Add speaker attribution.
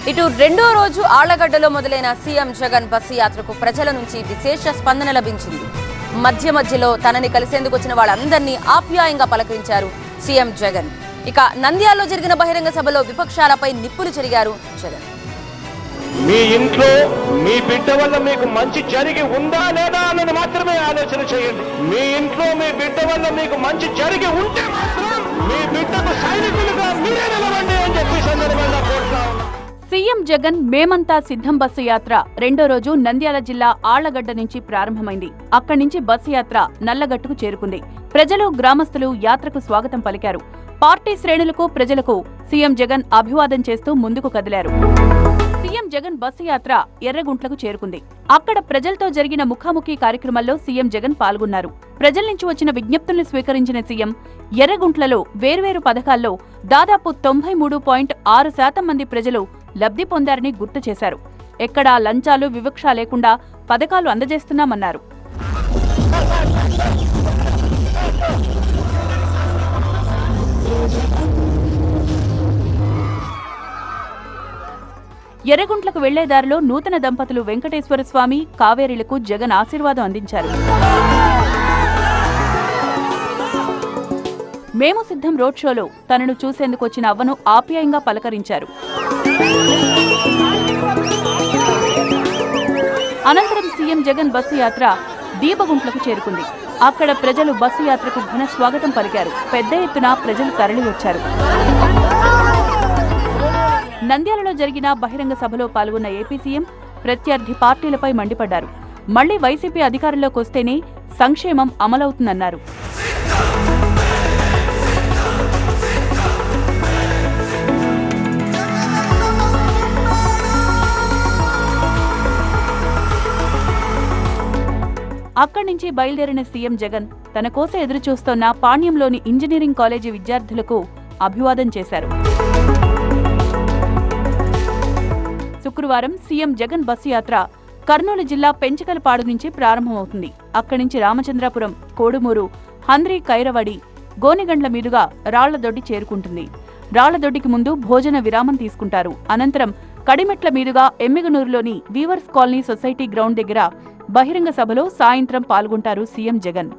Speaker 1: ఇటు రెండో రోజు ఆళ్లగడ్డలో మొదలైన సీఎం జగన్ బస్సు యాత్రకు ప్రజల నుంచి విశేష స్పందన లభించింది. మధ్యలో తనని కలిసేందుకు వచ్చిన వాళ్ళందరినీ ఆప్యాయంగా పలకరించారు సీఎం జగన్. ఇక నంద్యాలలో జరిగిన బహిరంగ సభలో విపక్షాలపై నిప్పులు చెరిగారు జగన్.
Speaker 2: మీ ఇంట్లో మీ బిడ్డ వల్ల మీకు మంచి జరిగి ఉందా లేదా అన్నది మాత్రమే ఆలోచన చేయండి. మీ ఇంట్లో మీ బిడ్డ వల్ల మీకు మంచి జరిగి ఉంటే మాత్రం మీ బిడ్డకు సైనికులుగా మీరే నిలవండి అని చెప్పి సందర్భంగా కోరుతా ఉన్నాం.
Speaker 3: సీఎం జగన్ మేమంతా సిద్ధం బస్సు యాత్ర రెండో రోజు నంద్యాల జిల్లా ఆళ్లగడ్డ నుంచి ప్రారంభమైంది. అక్కడి నుంచి బస్సు యాత్ర నల్లగట్టుకు చేరుకుంది. ప్రజలు, గ్రామస్తులు యాత్రకు స్వాగతం పలికారు. పార్టీ శ్రేణులకు, ప్రజలకు సీఎం జగన్ అభివాదం చేస్తూ ముందుకు కదిలారు. సీఎం జగన్ బస్సు యాత్ర ఎర్రగుంట్లకు చేరుకుంది. అక్కడ ప్రజలతో జరిగిన ముఖాముఖి కార్యక్రమంలో సీఎం జగన్ పాల్గొన్నారు. ప్రజల నుంచి వచ్చిన విజ్ఞప్తుల్ని స్వీకరించిన సీఎం ఎర్రగుంట్లలో వేర్వేరు పథకాల్లో దాదాపు 93.6% మంది ప్రజలు లబ్ధి పొందారని గుర్తు చేశారు. ఎక్కడా లంచాలు, వివక్ష లేకుండా పథకాలు అందజేస్తున్నామన్నారు. ఎర్రగుంట్లకు వెళ్లేదారిలో నూతన దంపతులు వెంకటేశ్వర స్వామి, కావేరీలకు జగన్ ఆశీర్వాదం అందించారు. మేము సిద్ధం రోడ్ షోలో తనను చూసేందుకు వచ్చిన అవ్వను ఆప్యాయంగా పలకరించారు. అనంతరం సీఎం జగన్ బస్సు యాత్ర దీపగుంట్లకు చేరుకుంది. అక్కడ ప్రజలు బస్సు యాత్రకు ఘన స్వాగతం పలికారు. పెద్ద ఎత్తున ప్రజలు తరలివచ్చారు. నంద్యాలలో జరిగిన బహిరంగ సభలో పాల్గొన్న ఏపీ సీఎం ప్రత్యర్థి పార్టీలపై మండిపడ్డారు. మళ్లీ వైసీపీ అధికారంలోకి వస్తేనే సంక్షేమం అమలవుతుందన్నారు. అక్కడి నుంచి బయలుదేరిన సీఎం జగన్ తన కోసం ఎదురుచూస్తోన్న పాణ్యంలోని ఇంజనీరింగ్ కాలేజీ విద్యార్థులకు అభివాదం చేశారు. శుక్రవారం సీఎం జగన్ బస్సు యాత్ర కర్నూలు జిల్లా పెంచకలపాడు నుంచి ప్రారంభమవుతుంది. అక్కడి నుంచి రామచంద్రాపురం, కోడుమూరు, హంద్రి, కైరవడి, గోనెగండ్ల మీదుగా రాళ్లదొడ్డి చేరుకుంటుంది. రాళ్లదొడ్డికి ముందు భోజన విరామం తీసుకుంటారు. అనంతరం కడిమెట్ల మీదుగా ఎమ్మిగనూరులోని వీవర్స్ కాలనీ సొసైటీ గ్రౌండ్ దగ్గర బహిరంగ సభలో సాయంత్రం పాల్గొంటారు సీఎం జగన్.